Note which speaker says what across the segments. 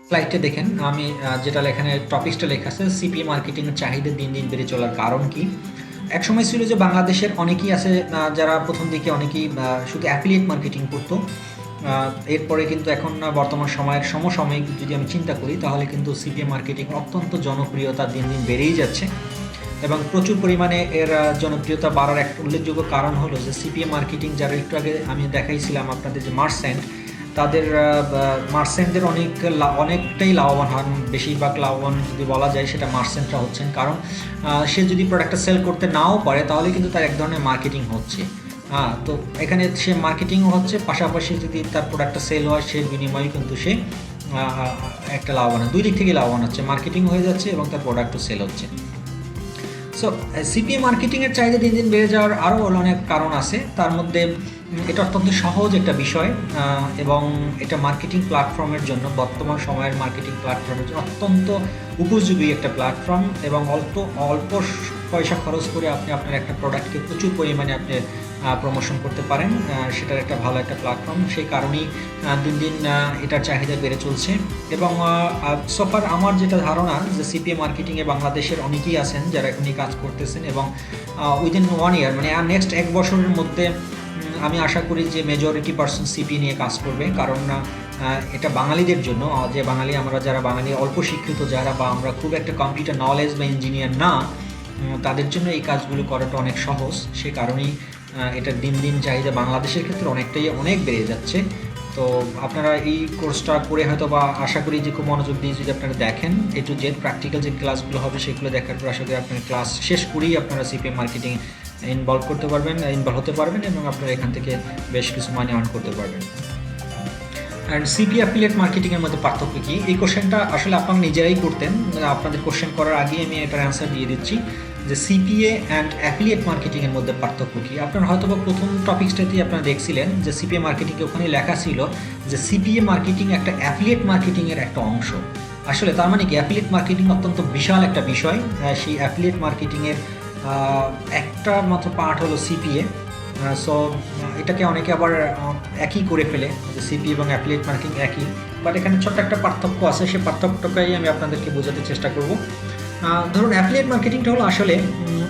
Speaker 1: স্লাইডটা দেখেন, আমি যেটা এখানে টপিকসটা লেখা আছে, সিপিএ মার্কেটিংয়ের চাহিদা দিন দিন বেড়ে চলার কারণ কি। এক সময় ছিল যে বাংলাদেশের অনেকেই আছে যারা প্রথম দিকে অনেকেই শুধু অ্যাফিলিয়েট মার্কেটিং করতো। এরপরে কিন্তু এখন বর্তমান সময়ের সমসাময়িক যদি আমি চিন্তা করি, তাহলে কিন্তু সিপিএ মার্কেটিং অত্যন্ত জনপ্রিয়তা দিন দিন বেড়েই যাচ্ছে এবং প্রচুর পরিমাণে এর জনপ্রিয়তা বাড়ার একটা উল্লেখযোগ্য কারণ হলো যে সিপিএ মার্কেটিং, যারা একটু আগে আমি দেখাইছিলাম আপনাদের যে মার্চেন্ট, তাদের মার্চেন্টদের অনেকটাই লাভবান হন। বেশিরভাগ লাভবান যদি বলা যায় সেটা মার্চেন্টরা হচ্ছেন, কারণ সে যদি প্রোডাক্টটা সেল করতে নাও পারে তাহলে কিন্তু তার এক ধরনের মার্কেটিং হচ্ছে। তো এখানে সে মার্কেটিংও হচ্ছে, পাশাপাশি যদি তার প্রোডাক্টটা সেল হয় সে বিনিময়ে কিন্তু সে একটা লাভবান, দুই দিক থেকে লাভবান হচ্ছে, মার্কেটিং হয়ে যাচ্ছে এবং তার প্রোডাক্টও সেল হচ্ছে। সো সিপিএ মার্কেটিংয়ের চাহিদা দিন দিন বেড়ে যাওয়ার আরও অনেক কারণ আছে। তার মধ্যে এটা অত্যন্ত সহজ একটা বিষয় এবং এটা মার্কেটিং প্ল্যাটফর্মের জন্য, বর্তমান সময়ের মার্কেটিং প্ল্যাটফর্মের জন্য অত্যন্ত উপযোগী একটা প্ল্যাটফর্ম এবং অল্প অল্প পয়সা খরচ করে আপনি আপনার একটা প্রোডাক্টকে প্রচুর পরিমাণে আপনি প্রমোশন করতে পারেন। সেটার একটা ভালো একটা প্ল্যাটফর্ম, সেই কারণেই দিন দিন এটার চাহিদা বেড়ে চলছে। এবং সোফার আমার যেটা ধারণা যে সিপিএ মার্কেটিংয়ে বাংলাদেশের অনেকেই আছেন যারা এখনই কাজ করতেছেন এবং উইদিন 1 ইয়ার মানে নেক্সট 1 বছরের মধ্যে আমি আশা করি যে মেজরিটি পার্সন সিপি নিয়ে কাজ করবে, কারণ এটা বাঙালিদের জন্য, যে বাঙালি আমরা যারা বাঙালি অল্প শিক্ষিত যারা, বা আমরা খুব একটা কম্পিউটার নলেজ বা ইঞ্জিনিয়ার না, তাদের জন্য এই কাজগুলো করাটা অনেক সহজ। সে কারণেই এটার দিন দিন চাহিদা বাংলাদেশের ক্ষেত্রে অনেক বেড়ে যাচ্ছে। তো আপনারা এই কোর্সটা করে হয়তো, বা আশা করি যে খুব মনোযোগ দিয়ে যদি আপনারা দেখেন এ টু জেড প্র্যাকটিক্যাল যে ক্লাসগুলো হবে সেগুলো দেখার পর আশা করি আপনার ক্লাস শেষ করেই আপনারা সিপিএ মার্কেটিং ইনভলভ হতে পারবেন এবং আপনারা এখান থেকে বেশ কিছু মানি আর্ন করতে পারবেন। অ্যান্ড সিপি অ্যাফিলিয়েট মার্কেটিংয়ের মধ্যে পার্থক্য কী, এই কোশ্চেনটা আসলে আপনারা নিজেরাই করতেন, আপনাদের কোশ্চেন করার আগেই আমি এটার অ্যান্সার দিয়ে দিচ্ছি যে সিপিএ অ্যান্ড অ্যাফিলিয়েট মার্কেটিংয়ের মধ্যে পার্থক্য কী। আপনারা হয়তো বা প্রথম টপিক্সটাতেই আপনারা দেখছিলেন যে সিপিএ মার্কেটিংয়ে ওখানে লেখা ছিল যে সিপিএ মার্কেটিং একটা অ্যাফিলিয়েট মার্কেটিংয়ের একটা অংশ। আসলে তার মানে কি, অ্যাফিলিয়েট মার্কেটিং অত্যন্ত বিশাল একটা বিষয়। সেই অ্যাফিলিয়েট মার্কেটিংয়ের একটা মাত্র পার্ট হলো সিপিএ। সো এটাকে অনেকে আবার একই করে ফেলে যে সিপি এবং অ্যাফিলিয়েট মার্কেটিং একই, বাট এখানে ছোট্ট একটা পার্থক্য আছে, সেই পার্থক্যটাই আমি আপনাদেরকে বোঝাতে চেষ্টা করব। ধরুন অ্যাফিলিয়েট মার্কেটিংটা হলো আসলে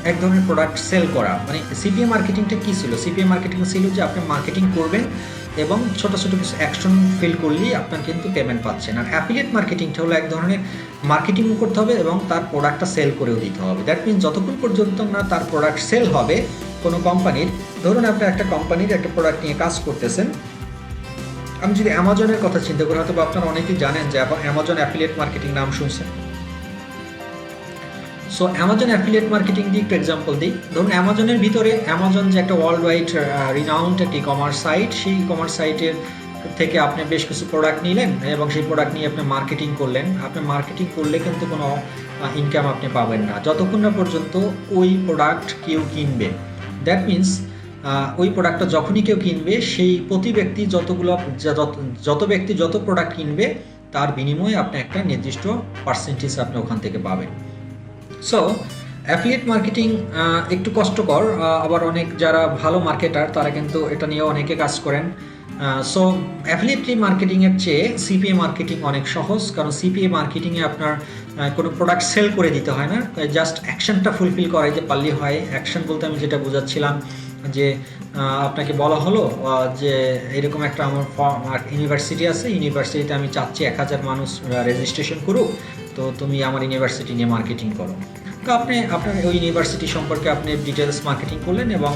Speaker 1: এক ধরনের প্রোডাক্ট সেল করা। মানে সিপিএ মার্কেটিংটা কী ছিল, সিপিএ মার্কেটিং ছিল যে আপনি মার্কেটিং করবেন এবং ছোটো ছোটো কিছু অ্যাকশন ফিল করলেই আপনার কিন্তু পেমেন্ট পাচ্ছেন। আর অ্যাফিলিয়েট মার্কেটিংটা হলো এক ধরনের মার্কেটিংও করতে হবে এবং তার প্রোডাক্টটা সেল করেও দিতে হবে। দ্যাট মিনস যতক্ষণ পর্যন্ত না তার প্রোডাক্ট সেল হবে কোনো কোম্পানির, ধরুন আপনি একটা কোম্পানির একটা প্রোডাক্ট নিয়ে কাজ করতেছেন। আমি যদি অ্যামাজনের কথা চিন্তা করি, হয়তো আপনারা অনেকেই জানেন যে অ্যামাজন অ্যাফিলিয়েট মার্কেটিং নাম শুনছেন। সো অ্যামাজন অ্যাফিলিয়েট মার্কেটিং দিয়ে একটু এক্সাম্পল দিই। ধরুন অ্যামাজনের ভিতরে, অ্যামাজন যে একটা ওয়ার্ল্ড ওয়াইড রিনাউন্ড একটা ই কমার্স সাইট, সেই ই কমার্স সাইটের থেকে আপনি বেশ কিছু প্রোডাক্ট নিলেন এবং সেই প্রোডাক্ট নিয়ে আপনি মার্কেটিং করলেন। আপনি মার্কেটিং করলে কিন্তু কোনো ইনকাম আপনি পাবেন না যতক্ষণ না পর্যন্ত ওই প্রোডাক্ট কেউ কিনবে। দ্যাট মিনস ওই প্রোডাক্টটা যখনই কেউ কিনবে, সেই প্রতি ব্যক্তি যত ব্যক্তি যত প্রোডাক্ট কিনবে তার বিনিময়ে আপনি একটা নির্দিষ্ট পার্সেন্টেজ আপনি ওখান থেকে পাবেন। সো অ্যাফিলিয়েট মার্কেটিং একটু কষ্টকর, আবার অনেক যারা ভালো মার্কেটার তারা কিন্তু এটা নিয়ে অনেকে কাজ করেন। সো অ্যাফিলিয়েট মার্কেটিংয়ের চেয়ে সিপিএ মার্কেটিং অনেক সহজ, কারণ সিপিএ মার্কেটিংয়ে আপনার কোনো প্রোডাক্ট সেল করে দিতে হয় না, জাস্ট অ্যাকশনটা ফুলফিল করাইতে পারলেই হয়। অ্যাকশন বলতে আমি যেটা বোঝাচ্ছিলাম যে আপনাকে বলা হলো যে এরকম একটা আমার ইউনিভার্সিটি আছে, ইউনিভার্সিটিতে আমি চাচ্ছি 1000 মানুষ রেজিস্ট্রেশন করুক, তো তুমি আমার ইউনিভার্সিটি নিয়ে মার্কেটিং করো। তো আপনি আপনার ওই ইউনিভার্সিটি সম্পর্কে আপনি ডিটেলস মার্কেটিং করলেন এবং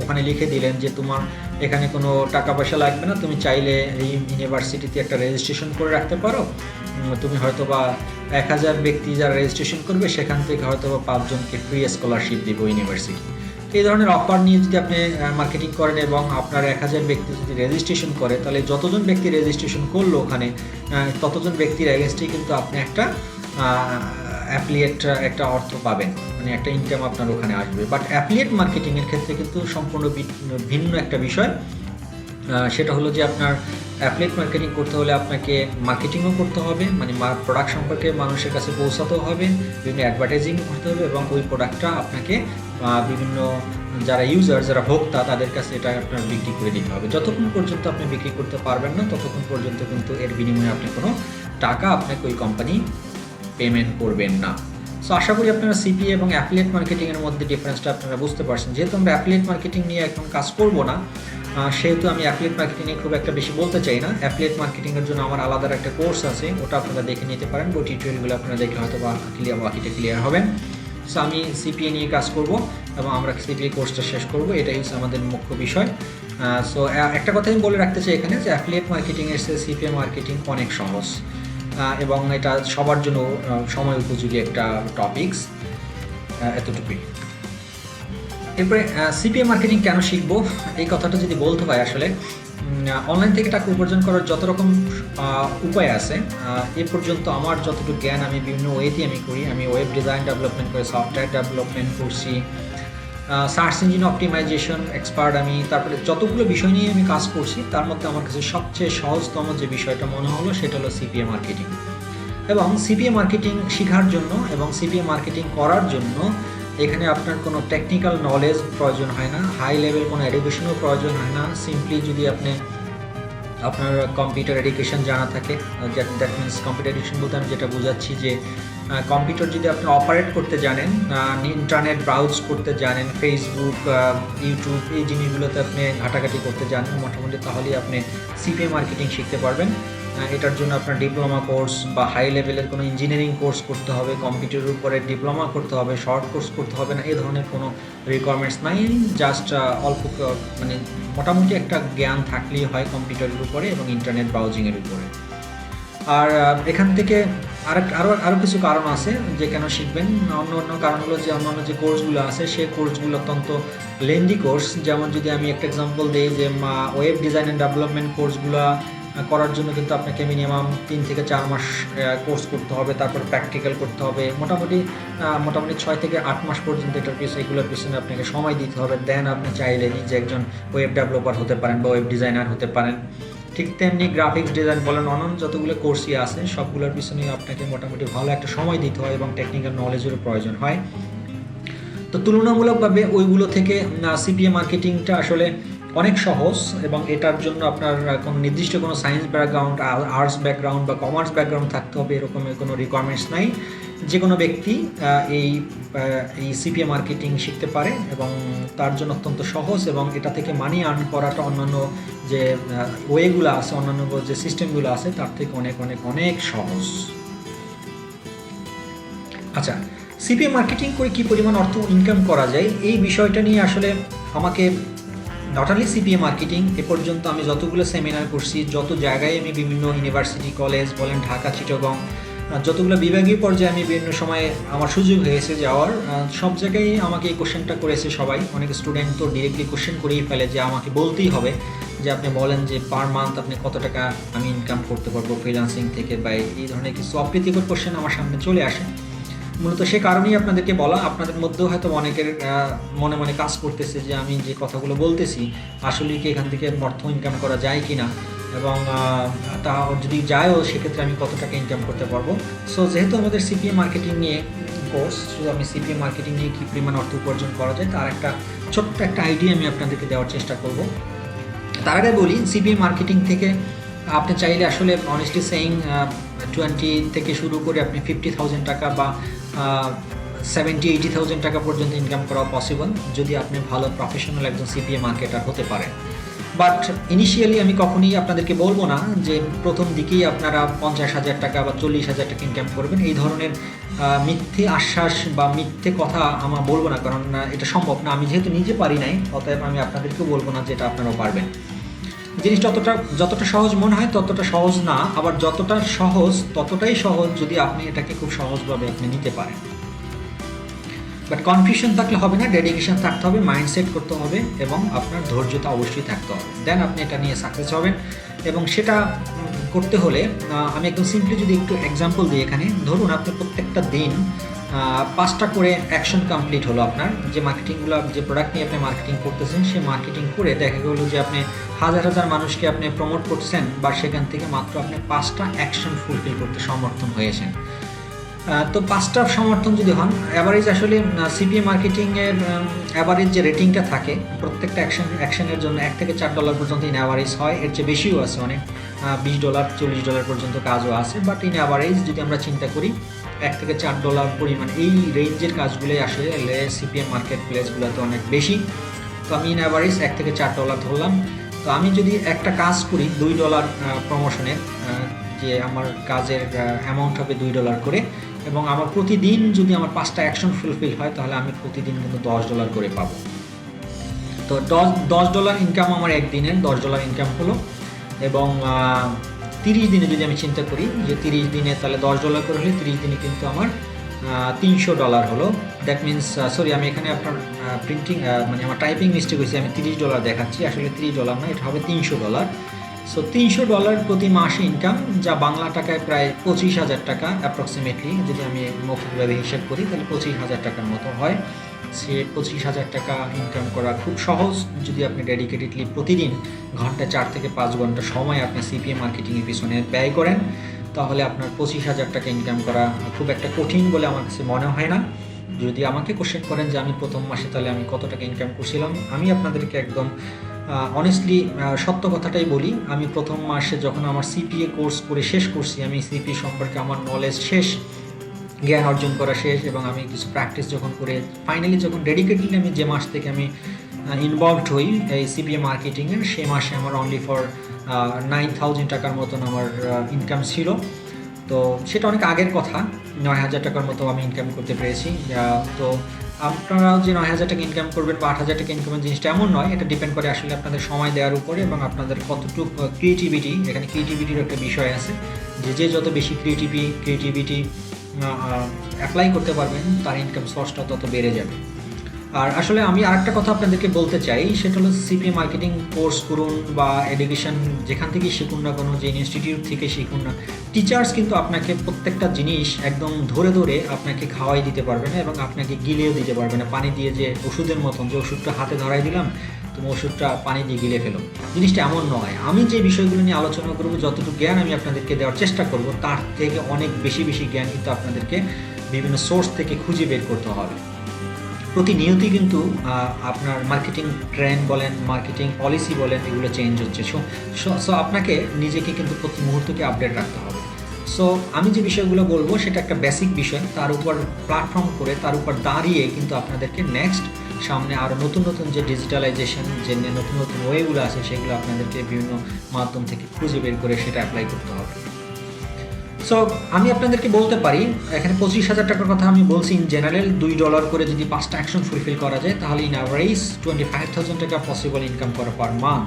Speaker 1: ওখানে লিখে দিলেন যে তোমার এখানে কোনো টাকা পয়সা লাগবে না, তুমি চাইলে এই ইউনিভার্সিটিতে একটা রেজিস্ট্রেশন করে রাখতে পারো। তুমি হয়তো বা 1000 ব্যক্তি যারা রেজিস্ট্রেশন করবে সেখান থেকে হয়তো বা 5 জনকে ফ্রি স্কলারশিপ দেবে ইউনিভার্সিটি। এই ধরনের অফার নিয়ে যদি আপনি মার্কেটিং করেন এবং আপনার 1000 ব্যক্তি যদি রেজিস্ট্রেশন করে, তাহলে যতজন ব্যক্তি রেজিস্ট্রেশন করলো ওখানে ততজন ব্যক্তির এগেনস্টেই কিন্তু আপনি একটা অ্যাফিলিয়েট একটা অর্থ পাবেন, মানে একটা ইনকাম আপনার ওখানে আসবে। বাট অ্যাফিলিয়েট মার্কেটিংয়ের ক্ষেত্রে কিন্তু সম্পূর্ণ ভিন্ন একটা বিষয়। সেটা হলো যে আপনার অ্যাফিলিয়েট মার্কেটিং করতে হলে আপনাকে মার্কেটিংও করতে হবে, মানে প্রোডাক্ট সম্পর্কে মানুষের কাছে পৌঁছাতেও হবে, বিভিন্ন অ্যাডভার্টাইজিং করতে হবে এবং ওই প্রোডাক্টটা আপনাকে বিভিন্ন যারা ইউজার, যারা ভোক্তা, তাদের কাছে এটা আপনার বিক্রি করে দিতে হবে। যতক্ষণ পর্যন্ত আপনি বিক্রি করতে পারবেন না, ততক্ষণ পর্যন্ত কিন্তু এর বিনিময়ে আপনি কোনো টাকা আপনাকে ওই কোম্পানি পেমেন্ট করবেন না। সো আশা করি আপনারা সিপিএ এবং অ্যাফিলিয়েট মার্কেটিংয়ের মধ্যে ডিফারেন্সটা আপনারা বুঝতে পারছেন। যেহেতু আমরা অ্যাফিলিয়েট মার্কেটিং নিয়ে এখন কাজ করব না, সেহেতু আমি অ্যাফিলিয়েট মার্কেটিং নিয়ে খুব একটা বেশি বলতে চাই না। অ্যাফিলিয়েট মার্কেটিংয়ের জন্য আমার আলাদা একটা কোর্স আছে, ওটা আপনারা দেখে নিতে পারেন। ওই টিউটোরিয়ালগুলো আপনারা দেখলে হয়তো বা বাকিটা ক্লিয়ার হবেন। সো আমি সিপিএ নিয়ে কাজ করব এবং আমরা সিপিএ কোর্সটা শেষ করব, এটাই হচ্ছে আমাদের মুখ্য বিষয়। সো একটা কথা আমি বলে রাখতে চাই এখানে যে অ্যাফিলিয়েট মার্কেটিংয়ের চেয়ে সিপিএ মার্কেটিং অনেক সহজ এবং এটা সবার জন্য সময় উপযোগী একটা টপিকস, এতটুকুই। এরপরে সিপিএ মার্কেটিং কেন শিখবো, এই কথাটা যদি বলতে হয়, আসলে অনলাইন থেকে টাকা উপার্জন করার যত রকম উপায় আছে, এ পর্যন্ত আমার যতটুকু জ্ঞান আমি বিভিন্ন ওয়েতে আমি করি। আমি ওয়েব ডিজাইন ডেভেলপমেন্ট করে সফটওয়্যার ডেভেলপমেন্ট করছি, সার্চ ইঞ্জিন অপটিমাইজেশন এক্সপার্ট আমি, তারপরে যতগুলো বিষয় নিয়ে আমি কাজ করছি, তার মধ্যে আমার কাছে সবচেয়ে সহজতম যে বিষয়টা মনে হলো সেটা হলো সিপিএ মার্কেটিং। এবং সিপিএ মার্কেটিং শেখার জন্য এবং সিপিএ মার্কেটিং করার জন্য এখানে আপনার কোনো টেকনিক্যাল নলেজ প্রয়োজন হয় না, হাই লেভেল কোনো এডুকেশনও প্রয়োজন হয় না। সিম্পলি যদি আপনার কম্পিউটার এডুকেশন জানা থাকে, দ্যাট মিনস কম্পিউটার এডুকেশন বলতে আমি যেটা বোঝাচ্ছি যে কম্পিউটার যদি আপনি অপারেট করতে জানেন, ইন্টারনেট ব্রাউজ করতে জানেন, ফেসবুক, ইউটিউব, এই জিনিসগুলোতে আপনি ঘাটাঘাটি করতে জানেন মোটামুটি, তাহলেই আপনি সিপিএ মার্কেটিং শিখতে পারবেন। এটার জন্য আপনার ডিপ্লোমা কোর্স বা হাই লেভেলের কোনো ইঞ্জিনিয়ারিং কোর্স করতে হবে, কম্পিউটারের উপরে ডিপ্লোমা করতে হবে, শর্ট কোর্স করতে হবে না, এই ধরনের কোনো রিকোয়ারমেন্টস নাই। জাস্ট অল্প মানে মোটামুটি একটা জ্ঞান থাকলেই হয় কম্পিউটারের উপরে এবং ইন্টারনেট ব্রাউজিংয়ের উপরে। আর এখান থেকে আরও কিছু কারণ আছে যে কেন শিখবেন। অন্য কারণ হলো যে অন্যান্য যে কোর্সগুলো আছে সেই কোর্সগুলো অত্যন্ত লেন্দি কোর্স। যেমন যদি আমি একটা এক্সাম্পল দিই যে ওয়েব ডিজাইন অ্যান্ড ডেভেলপমেন্ট কোর্সগুলো করার জন্য কিন্তু আপনাকে মিনিমাম 3 থেকে 4 মাস কোর্স করতে হবে, তারপর প্র্যাকটিক্যাল করতে হবে, মোটামুটি 6 থেকে 8 মাস পর্যন্ত এগুলোর পিছনে আপনাকে সময় দিতে হবে। দেন আপনি চাইলে নিজে একজন ওয়েব ডেভেলপার হতে পারেন বা ওয়েব ডিজাইনার হতে পারেন। ঠিক তেমনি গ্রাফিক্স ডিজাইন বলেন, অন্যান্য যতগুলো কোর্সই আছে সবগুলোর পিছনেই আপনাকে মোটামুটি ভালো একটা সময় দিতে হয় এবং টেকনিক্যাল নলেজেরও প্রয়োজন হয়। তো তুলনামূলকভাবে ওইগুলো থেকে সিপিএ মার্কেটিংটা আসলে অনেক সহজ এবং এটার জন্য আপনার কোনো নির্দিষ্ট কোনো সায়েন্স ব্যাকগ্রাউন্ড, আর্টস ব্যাকগ্রাউন্ড বা কমার্স ব্যাকগ্রাউন্ড থাকতে হবে এরকমের কোনো রিকোয়ারমেন্টস নাই। যে কোনো ব্যক্তি এই সিপিএ মার্কেটিং শিখতে পারে এবং তার জন্য অত্যন্ত সহজ এবং এটা থেকে মানি আর্ন করাটা অন্যান্য যে ওয়েগুলো আছে, অন্যান্য যে সিস্টেমগুলো আছে তার থেকে অনেক অনেক অনেক সহজ। আচ্ছা, সিপিএ মার্কেটিং করে কী পরিমাণ অর্থ ইনকাম করা যায়, এই বিষয়টা নিয়ে আসলে আমাকে নট অনলি সিপিএ মার্কেটিং, এ পর্যন্ত আমি যতগুলো সেমিনার করছি, যত জায়গায় আমি বিভিন্ন ইউনিভার্সিটি, কলেজ বলেন, ঢাকা, চিটাগং, যতগুলো বিভাগীয় পর্যায়ে আমি বিভিন্ন সময়ে আমার সুযোগ হয়েছে যাওয়ার, সব জায়গায় আমাকে এই কোশ্চেনটা করেছে সবাই। অনেক স্টুডেন্ট তো ডিরেক্টলি কোশ্চেন করেই ফেলে যে আমাকে বলতেই হবে যে আপনি বলেন যে পার মান্থ আপনি কত টাকা আমি ইনকাম করতে পারবো ফ্রিল্যান্সিং থেকে, বা এই ধরনের কিছু অপ্রীতিকর কোশ্চেন আমার সামনে চলে আসে। মূলত সে কারণেই আপনাদেরকে বলা। আপনাদের মধ্যেও হয়তো অনেকের মনে মনে কাজ করতেছে যে আমি যে কথাগুলো বলতেছি আসলে কি এখান থেকে অর্থ ইনকাম করা যায় কি না, এবং তা যদি যায়ও সেক্ষেত্রে আমি কত টাকা ইনকাম করতে পারবো। সো যেহেতু আমাদের সিপিএ মার্কেটিং নিয়ে কোর্স, শুধু আমি সিপিএ মার্কেটিং নিয়ে কী পরিমাণ অর্থ উপার্জন করা যায় তার একটা ছোট্ট একটা আইডিয়া আমি আপনাদেরকে দেওয়ার চেষ্টা করব। তার আগে বলি, সিপিএ মার্কেটিং থেকে আপনি চাইলে আসলে অনেস্টলি সেইং 20 থেকে শুরু করে আপনি 50,000 টাকা বা 70-80,000 টাকা পর্যন্ত ইনকাম করা পসিবল যদি আপনি ভালো প্রফেশনাল একজন সিপিএ মার্কেটার হতে পারেন। বাট ইনিশিয়ালি আমি কখনোই আপনাদেরকে বলবো না যে প্রথম দিকেই আপনারা 50,000 টাকা বা 40,000 টাকা ইনকাম করবেন। এই ধরনের মিথ্যে আশ্বাস বা মিথ্যে কথা আমার বলবো না, কারণ এটা সম্ভব না। আমি যেহেতু নিজে পারি নাই, অতএব আমি আপনাদেরকেও বলবো না যে এটা আপনারাও পারবেন। জিনিসটা যতটা সহজ মনে হয় ততটা সহজ না, আবার যতটা সহজ ততটাই সহজ যদি আপনি এটাকে খুব সহজভাবে আপনি নিতে পারেন। বাট কনফিউশন থাকলে হবে না, ডেডিকেশন থাকতে হবে, মাইন্ডসেট করতে হবে এবং আপনার ধৈর্যতা অবশ্যই থাকতে হবে। দেন আপনি এটা নিয়ে সাকসেস হবেন। এবং সেটা করতে হলে আমি একদম সিম্পলি যদি একটু এক্সাম্পল দিই এখানে, ধরুন আপনি প্রত্যেকটা দিন 5টা করে অ্যাকশন কমপ্লিট হলো আপনার, যে মার্কেটিংগুলো, যে প্রোডাক্ট নিয়ে আপনি মার্কেটিং করতেছেন সেই মার্কেটিং করে দেখা গেলো যে আপনি হাজার হাজার মানুষকে আপনি প্রমোট করছেন, বা সেখান থেকে মাত্র আপনি 5টা অ্যাকশন ফুলফিল করতে সমর্থন হয়েছেন। তো 5টা সমর্থন যদি হন, অ্যাভারেজ আসলে সিপিএ মার্কেটিংয়ের অ্যাভারেজ যে রেটিংটা থাকে প্রত্যেকটা অ্যাকশনের জন্য $1 থেকে $4 পর্যন্ত ইন অ্যাভারেজ হয়, এর চেয়ে বেশিও আছে অনেক, $20 $40 পর্যন্ত কাজও আছে, বাট ইন অ্যাভারেজ যদি আমরা চিন্তা করি $1 থেকে $4 পরিমাণ এই রেঞ্জের কাজগুলোই আসলে সিপিএ মার্কেট প্লেসগুলোতে অনেক বেশি। তো আমি ইন অ্যাভারেজ $1 থেকে $4 ধরলাম। তো আমি যদি একটা কাজ করি $2 প্রমোশনের, যে আমার কাজের অ্যামাউন্ট হবে $2 করে, এবং আমার প্রতিদিন যদি আমার 5টা অ্যাকশন ফুলফিল হয় তাহলে আমি প্রতিদিন কিন্তু $10 করে পাবো। তো $10 ইনকাম আমার একদিনের $10 ইনকাম হলো, এবং 30 দিনে যদি আমি চিন্তা করি যে 30 দিনে তাহলে $10 করে হলে 30 দিনে কিন্তু আমার $300 হলো। দ্যাট মিনস, সরি আমি এখানে আপনার প্রিন্টিং মানে আমার টাইপিং মিস্টেক হয়েছে, আমি $30 দেখাচ্ছি, আসলে $30 না, এটা হবে $300। সো $300 প্রতি মাসে ইনকাম, যা বাংলা টাকায় প্রায় 25,000 টাকা অ্যাপ্রক্সিমেটলি, যদি আমি মৌখিকভাবে হিসেব করি তাহলে 25,000 টাকার মতো হয়। সে 25,000 টাকা ইনকাম করা খুব সহজ যদি আপনি ডেডিকেটেডলি প্রতিদিন ঘন্টায় 4 থেকে 5 ঘন্টা সময় আপনি সিপিএ মার্কেটিংয়ের পিছনে ব্যয় করেন, তাহলে আপনার 25,000 টাকা ইনকাম করা খুব একটা কঠিন বলে আমার কাছে মনে হয় না। যদি আমাকে কোশ্চেন করেন যে আমি প্রথম মাসে তাহলে আমি কত টাকা ইনকাম করছিলাম, আমি আপনাদেরকে একদম অনেস্টলি সত্য কথাটাই বলি। আমি প্রথম মাসে যখন আমার সিপিএ কোর্স করে শেষ করছি, আমি সিপিএ সম্পর্কে আমার নলেজ শেষ, জ্ঞান অর্জন করা শেষ, এবং আমি কিছু প্র্যাকটিস যখন করে ফাইনালি যখন ডেডিকেটলি আমি যে মাস থেকে আমি ইনভলভড হই এই সিপিএ মার্কেটিংয়ের, সেই মাসে আমার অনলি ফর 9,000 টাকার মতন আমার ইনকাম ছিল। তো সেটা অনেক আগের কথা, 9,000 টাকার মতো আমি ইনকাম করতে পেরেছি। তো আপনারাও যে 9,000 টাকা ইনকাম করবেন বা 8,000 টাকা ইনকামের জিনিসটা এমন নয়, এটা ডিপেন্ড করে আসলে আপনাদের সময় দেওয়ার উপরে এবং আপনাদের কতটুকু ক্রিয়েটিভিটি, এখানে ক্রিয়েটিভিটির একটা বিষয় আছে, যে যত বেশি ক্রিয়েটিভিটি অ্যাপ্লাই করতে পারবেন তার ইনকাম সোর্সটা তত বেড়ে যাবে। আর আসলে আমি আরেকটা কথা আপনাদেরকে বলতে চাই, সেটা হলো সিপিএ মার্কেটিং কোর্স করুন বা এডুকেশন যেখান থেকেই শিখুন না কোনো, যে ইনস্টিটিউট থেকে শিখুন না, টিচার্স কিন্তু আপনাকে প্রত্যেকটা জিনিস একদম ধরে ধরে আপনাকে খাওয়াই দিতে পারবে না এবং আপনাকে গিলেও দিতে পারবে না, পানি দিয়ে যে ওষুধের মতন, যে ওষুধটা হাতে ধরাই দিলাম তুমি ওষুধটা পানি দিয়ে গিলে ফেলো, জিনিসটা এমন নয়। আমি যে বিষয়গুলো নিয়ে আলোচনা করবো, যতটুকু জ্ঞান আমি আপনাদেরকে দেওয়ার চেষ্টা করব, তার থেকে অনেক বেশি জ্ঞান কিন্তু আপনাদেরকে বিভিন্ন সোর্স থেকে খুঁজে বের করতে হবে। প্রতিনিয়তই কিন্তু আপনার মার্কেটিং ট্রেন্ড বলেন, মার্কেটিং পলিসি বলেন, এগুলো চেঞ্জ হচ্ছে। সো আপনাকে নিজেকে কিন্তু প্রতি মুহূর্তকে আপডেট রাখতে হবে। সো আমি যে বিষয়গুলো বলবো সেটা একটা বেসিক বিষয়, তার উপর প্ল্যাটফর্ম করে তার উপর দাঁড়িয়ে কিন্তু আপনাদেরকে নেক্সট সামনে আরও নতুন যে ডিজিটালাইজেশন, যে নতুন ওয়েগুলো আছে সেগুলো আপনাদেরকে বিভিন্ন মাধ্যম থেকে খুঁজে বের করে সেটা অ্যাপ্লাই করতে হবে। সো আমি আপনাদেরকে বলতে পারি, এখানে 25,000 টাকার কথা আমি বলছি ইন জেনারেল, $2 করে যদি 5টা অ্যাকশন ফুলফিল করা যায় তাহলে ইন অ্যাভারেজ 25,000 টাকা পসিবল ইনকাম করা পার মান্থ।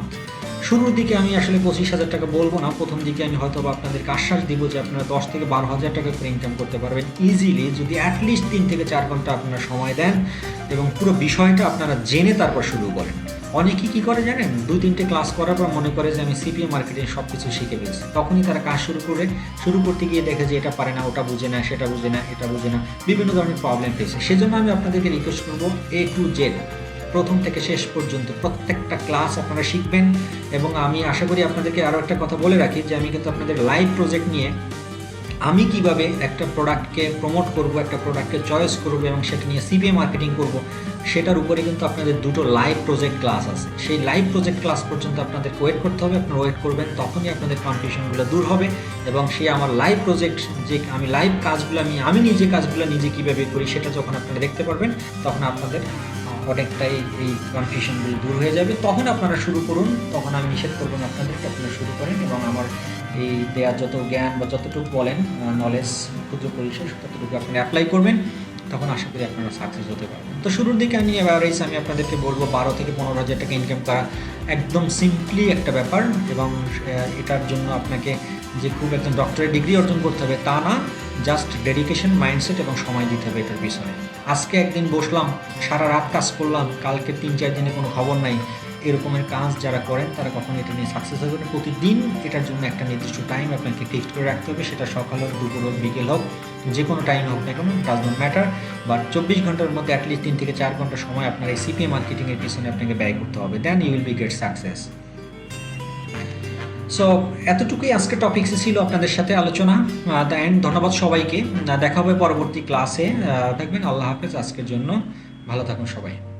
Speaker 1: শুরুর দিকে আমি আসলে 25,000 টাকা বলবো না, প্রথম দিকে আমি হয়তো আপনাদেরকে আশ্বাস দিব যে আপনারা 10 থেকে 12,000 টাকা করে ইনকাম করতে পারবেন ইজিলি, যদি অ্যাটলিস্ট 3 থেকে 4 ঘন্টা আপনারা সময় দেন এবং পুরো বিষয়টা আপনারা জেনে তারপর শুরু করেন। অনেকেই কী করে জানেন, 2-3টে ক্লাস করার পর মনে করে যে আমি সিপিএ মার্কেটিং সব কিছু শিখে ফেলছি, তখনই তারা কাজ শুরু করতে গিয়ে দেখে যে এটা পারে না, ওটা বুঝে না, সেটা বুঝে না, এটা বুঝে না, বিভিন্ন ধরনের প্রবলেম ফেসে। সেজন্য আমি আপনাদেরকে রিকোয়েস্ট করবো A to Z প্রথম থেকে শেষ পর্যন্ত প্রত্যেকটা ক্লাস আপনারা শিখবেন। এবং আমি আশা করি আপনাদেরকে আরও একটা কথা বলে রাখি যে আমি কিন্তু আপনাদের লাইভ প্রজেক্ট নিয়ে আমি কিভাবে একটা প্রোডাক্টকে প্রমোট করব, একটা প্রোডাক্টকে চয়েস করব এবং সেটা নিয়ে সিপিএ মার্কেটিং করব, সেটার উপরে কিন্তু আপনাদের 2টো লাইভ প্রজেক্ট ক্লাস আছে। সেই লাইভ প্রজেক্ট ক্লাস পর্যন্ত আপনাদের ওয়েট করতে হবে, আপনারা ওয়েট করবেন, তখনই আপনাদের কনফিউশনগুলো দূর হবে। এবং সেই আমার লাইভ প্রজেক্ট, যে আমি লাইভ কাজগুলো আমি নিজে কাজগুলো নিজে কীভাবে করি সেটা যখন আপনারা দেখতে পারবেন, তখন আপনাদের অনেকটাই এই কনফিউশনগুলো দূর হয়ে যাবে। তখন আপনারা শুরু করুন, তখন আমি নিষেধ করবো না আপনাদেরকে, আপনারা শুরু করেন এবং আমার এই দেওয়া যত জ্ঞান বা যতটুকু বলেন নলেজ ক্ষুদ্র পরিসর, ততটুকু আপনারা অ্যাপ্লাই করবেন, তখন আশা করি আপনারা সাকসেস হতে পারবেন। তো শুরুর দিকে আমি অ্যাভারেজ আমি আপনাদেরকে বলবো 12 থেকে 15,000 টাকা ইনকাম করা একদম সিম্পলি একটা ব্যাপার, এবং এটার জন্য আপনাকে যে খুব একদম ডক্টরেট ডিগ্রি অর্জন করতে হবে তা না, জাস্ট ডেডিকেশন, মাইন্ডসেট এবং সময় দিতে হবে এটার পিছনে। আজকে একদিন বসলাম, সারা রাত কাজ করলাম, কালকে 3-4 দিনে কোনো খবর নাই, এরকমের কাজ যারা করেন তারা কখনো এটা নিয়ে সাকসেস হবে না। প্রতিদিন এটার জন্য একটা নির্দিষ্ট টাইম আপনাকে ফিক্সড করে রাখতে হবে, সেটা সকাল হোক, দুপুর হোক, বিকেল হোক, যে কোনো টাইম হোক না কেন, ডাজ নট ম্যাটার। বাট 24 ঘন্টার মধ্যে অ্যাটলিস্ট 3 থেকে 4 ঘন্টা সময় আপনার এই সিপিএ মার্কেটিংয়ের পিছনে আপনাকে ব্যয় করতে হবে, then you will be get success. So এতটুকুই আজকে টপিকসে ছিল আপনাদের সাথে আলোচনা। অ্যান্ড ধন্যবাদ সবাইকে। দেখা হবে পরবর্তী ক্লাসে। থাকবেন। আল্লাহ হাফেজ। আজকের জন্য ভালো থাকুন সবাই।